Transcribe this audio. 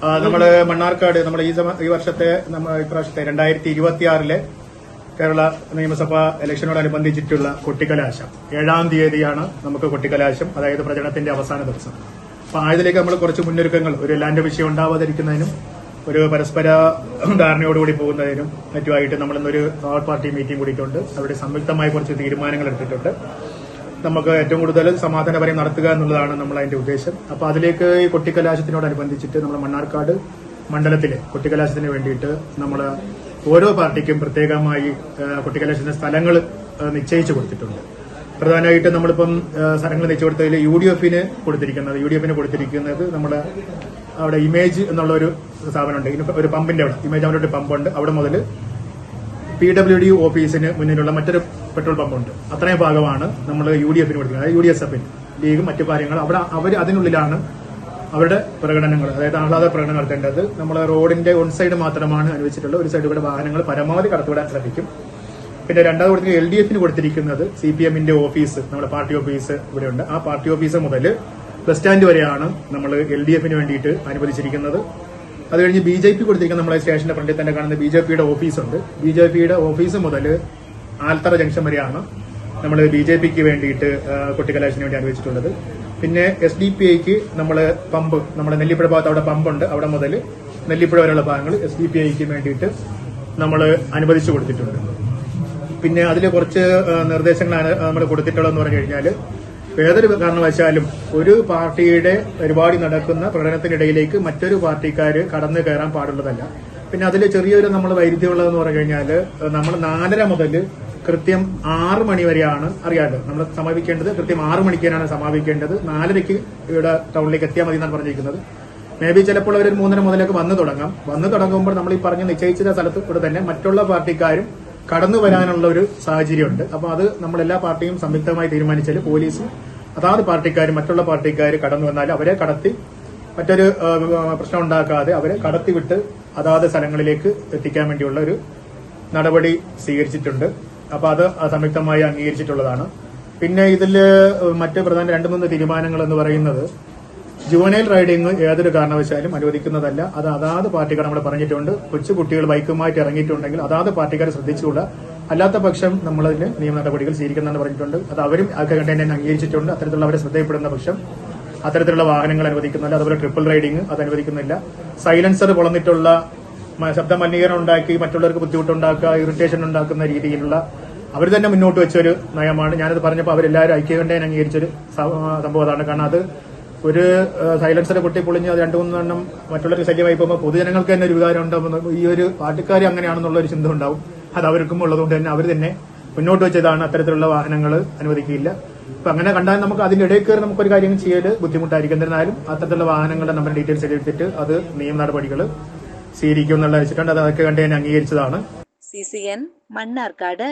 നമ്മള് മണ്ണാർക്കാട് നമ്മുടെ ഈ വർഷത്തെ ഇപ്രാവശ്യത്തെ 2026 കേരള നിയമസഭാ ഇലക്ഷനോടനുബന്ധിച്ചിട്ടുള്ള കൊട്ടിക്കലാശം 7-ാം തീയതിയാണ് നമുക്ക് കൊട്ടിക്കലാശം, അതായത് പ്രചരണത്തിന്റെ അവസാന ദിവസം. അപ്പൊ ആയതിലേക്ക് നമ്മൾ കുറച്ച് മുന്നൊരുക്കങ്ങൾ, ഒരു ലാൻഡ് വിഷയം ഉണ്ടാവാതിരിക്കുന്നതിനും ഒരു പരസ്പര ധാരണയോടുകൂടി പോകുന്നതിനും മറ്റുമായിട്ട് നമ്മളിന്നൊരു ഓൾ പാർട്ടി മീറ്റിംഗ് കൂടിയിട്ടുണ്ട്. അവിടെ സംയുക്തമായി കുറച്ച് തീരുമാനങ്ങൾ എടുത്തിട്ടുണ്ട്. നമുക്ക് ഏറ്റവും കൂടുതൽ സമാധാനപരം നടത്തുക എന്നുള്ളതാണ് നമ്മൾ അതിന്റെ ഉദ്ദേശം. അപ്പൊ അതിലേക്ക് ഈ കൊട്ടിക്കലാശത്തിനോടനുബന്ധിച്ചിട്ട് നമ്മൾ മണ്ണാർക്കാട് മണ്ഡലത്തിലെ കൊട്ടിക്കലാശത്തിന് വേണ്ടിയിട്ട് നമ്മൾ ഓരോ പാർട്ടിക്കും പ്രത്യേകമായി കൊട്ടിക്കലാശത്തിന്റെ സ്ഥലങ്ങൾ നിശ്ചയിച്ചു കൊടുത്തിട്ടുണ്ട്. പ്രധാനമായിട്ട് നമ്മളിപ്പം സ്ഥലങ്ങൾ നിശ്ചയിച്ചു കൊടുത്തതിൽ യു ഡി എഫിന് കൊടുത്തിരിക്കുന്നത് നമ്മൾ അവിടെ ഇമേജ് എന്നുള്ള ഒരു സ്ഥാപനമുണ്ട്, ഒരു പമ്പിന്റെ അവിടെ ഇമേജ് അവിടെ ഒരു പമ്പുണ്ട്. അവിടെ മുതൽ PWD ഓഫീസിന് മുന്നിലുള്ള മറ്റൊരു പെട്രോൾ പമ്പുണ്ട്. അത്രയും ഭാഗമാണ് നമ്മൾ UDF കൊടുക്കുന്നത്, UDSF ലീഗും മറ്റു കാര്യങ്ങൾ. അവർ അതിനുള്ളിലാണ് അവരുടെ പ്രകടനങ്ങൾ, അതായത് ആഹ്ലാദ പ്രകടനം നടത്തേണ്ടത്. നമ്മൾ റോഡിന്റെ ഒൺ സൈഡ് മാത്രമാണ് അനുവദിച്ചിട്ടുള്ളത്. ഒരു സൈഡ് ഇവിടെ വാഹനങ്ങൾ പരമാവധി കടത്തിവിടാൻ ശ്രമിക്കും. പിന്നെ രണ്ടാമത് കൊടുത്തിരിക്കുന്നത് LDF കൊടുത്തിരിക്കുന്നത് CPM ഓഫീസ്, നമ്മുടെ പാർട്ടി ഓഫീസ് ഇവിടെയുണ്ട്. ആ പാർട്ടി ഓഫീസ് മുതൽ ബസ് സ്റ്റാൻഡ് വരെയാണ് നമ്മൾ LDF വേണ്ടിയിട്ട് അനുവദിച്ചിരിക്കുന്നത്. അത് കഴിഞ്ഞ് BJP കൊടുത്തിരിക്കുന്ന നമ്മളെ സ്റ്റേഷന്റെ ഫ്രണ്ടിൽ തന്നെ കാണുന്ന BJPയുടെ ഓഫീസുണ്ട്. BJPയുടെ ഓഫീസ് മുതൽ ആൽത്തറ ജംഗ്ഷൻ വരെയാണ് നമ്മൾ BJPക്ക് വേണ്ടിയിട്ട് കൊട്ടിക്കലാശത്തിന് വേണ്ടി അനുവദിച്ചിട്ടുള്ളത്. പിന്നെ SDPIക്ക് നമ്മൾ പമ്പ്, നമ്മുടെ നെല്ലിപ്പുഴ ഭാഗത്ത് അവിടെ പമ്പുണ്ട്, അവിടെ മുതൽ നെല്ലിപ്പുഴ വരെയുള്ള ഭാഗങ്ങൾ SDPIക്ക് വേണ്ടിയിട്ട് നമ്മൾ അനുവദിച്ചു കൊടുത്തിട്ടുണ്ട്. പിന്നെ അതിൽ കുറച്ച് നിർദ്ദേശങ്ങളാണ് നമ്മൾ കൊടുത്തിട്ടുള്ളതെന്ന് പറഞ്ഞു കഴിഞ്ഞാൽ, ഏതൊരു കാരണവശാലും ഒരു പാർട്ടിയുടെ പരിപാടി നടക്കുന്ന പ്രകടനത്തിനിടയിലേക്ക് മറ്റൊരു പാർട്ടിക്കാർ കടന്നു കയറാൻ പാടുള്ളതല്ല. പിന്നെ അതിൽ ചെറിയൊരു നമ്മൾ വൈരുദ്ധ്യമുള്ളതെന്ന് പറഞ്ഞു കഴിഞ്ഞാൽ, നമ്മൾ 4:30 മുതൽ കൃത്യം 6 മണി വരെയാണ്, അറിയാമല്ലോ, നമ്മൾ സമാപിക്കേണ്ടത് കൃത്യം 6 മണിക്കാണ് സമാപിക്കേണ്ടത്. 4:30 ഇവിടെ ടൗണിലേക്ക് എത്തിയാൽ മതി എന്നാണ് പറഞ്ഞിരിക്കുന്നത്. മേ ബി ചിലപ്പോൾ അവർ 3:30 മുതലേക്ക് വന്നു തുടങ്ങുമ്പോൾ നമ്മൾ ഈ പറഞ്ഞ് നിശ്ചയിച്ച സ്ഥലത്ത് കൂടെ തന്നെ മറ്റുള്ള പാർട്ടിക്കാരും കടന്നു വരാനുള്ള ഒരു സാഹചര്യമുണ്ട്. അപ്പൊ അത് നമ്മളെല്ലാ പാർട്ടിയും സംയുക്തമായി തീരുമാനിച്ചാൽ പോലീസും അതാത് പാർട്ടിക്കാരും മറ്റുള്ള പാർട്ടിക്കാർ കടന്നു വന്നാൽ അവരെ കടത്തി, മറ്റൊരു പ്രശ്നം ഉണ്ടാക്കാതെ അവരെ കടത്തിവിട്ട് അതാത് സ്ഥലങ്ങളിലേക്ക് എത്തിക്കാൻ വേണ്ടിയുള്ള ഒരു നടപടി സ്വീകരിച്ചിട്ടുണ്ട്. അപ്പൊ അത് സംയുക്തമായി അംഗീകരിച്ചിട്ടുള്ളതാണ്. പിന്നെ ഇതിൽ മറ്റ് പ്രധാന 2-3 തീരുമാനങ്ങൾ എന്ന് പറയുന്നത്, ജുവനൈൽ റൈഡിംഗ് ഏതൊരു കാരണവശാലും അനുവദിക്കുന്നതല്ല. അത് അതാത് പാർട്ടിക്കാർ നമ്മൾ പറഞ്ഞിട്ടുണ്ട്. കൊച്ചു കുട്ടികൾ ബൈക്കുമായിട്ട് ഇറങ്ങിയിട്ടുണ്ടെങ്കിൽ അതാത് പാർട്ടിക്കാരെ ശ്രദ്ധിച്ചുകൂടാ. അല്ലാത്ത പക്ഷം നമ്മളതിന് നിയമ നടപടികൾ സ്വീകരിക്കുന്നതെന്ന് പറഞ്ഞിട്ടുണ്ട്. അത് അവരും കണ്ടന്റ് അംഗീകരിച്ചിട്ടുണ്ട്. അത്തരത്തിലുള്ള അവരെ ശ്രദ്ധയപ്പെടുന്ന പക്ഷം അത്തരത്തിലുള്ള വാഹനങ്ങൾ അനുവദിക്കുന്നില്ല. അതുപോലെ ട്രിപ്പിൾ റൈഡിംഗ് അത് അനുവദിക്കുന്നില്ല. സൈലൻസർ പൊളന്നിട്ടുള്ള ശബ്ദ മലിനീകരണം ഉണ്ടാക്കി മറ്റുള്ളവർക്ക് ബുദ്ധിമുട്ടുണ്ടാക്കുക, ഇറിറ്റേഷൻ ഉണ്ടാക്കുന്ന രീതിയിലുള്ള അവർ തന്നെ മുന്നോട്ട് വെച്ചൊരു നയമാണ്. ഞാനത് പറഞ്ഞപ്പോൾ അവരെല്ലാവരും ഐക്യകണ്ഠേന അംഗീകരിച്ചൊരു സംഭവം അതാണ്. കാരണം അത് ഒരു സൈലൻസർ പൊട്ടിപ്പൊളിഞ്ഞ് അത് 2-3 എണ്ണം മറ്റുള്ളവർക്ക് ശല്യമായി പോകുമ്പോൾ പൊതുജനങ്ങൾക്ക് തന്നെ ഒരു വികാരം ഉണ്ടാകുമ്പോൾ ഈ ഒരു പാർട്ടിക്കാർ അങ്ങനെയാണെന്നുള്ള ഒരു ചിന്ത ഉണ്ടാവും. അത് അവർക്കും ഉള്ളതുകൊണ്ട് തന്നെ അവർ തന്നെ മുന്നോട്ട് വെച്ചതാണ് അത്തരത്തിലുള്ള വാഹനങ്ങൾ അനുവദിക്കില്ല. അപ്പൊ അങ്ങനെ കണ്ടാൽ നമുക്ക് അതിന്റെ ഇടയിൽ കയറി നമുക്കൊരു കാര്യം ചെയ്യൽ ബുദ്ധിമുട്ടായിരിക്കും. എന്നിരുന്നാലും അത്തരത്തിലുള്ള വാഹനങ്ങളുടെ നമ്പർ ഡീറ്റെയിൽസ് എടുത്തിട്ട് അത് നിയമ നടപടികൾ സ്വീകരിക്കും എന്നുള്ള വെച്ചിട്ടുണ്ട്. അത് അതൊക്കെ കണ്ട് തന്നെ അംഗീകരിച്ചതാണ്. CCN മണ്ണാർക്കാട്.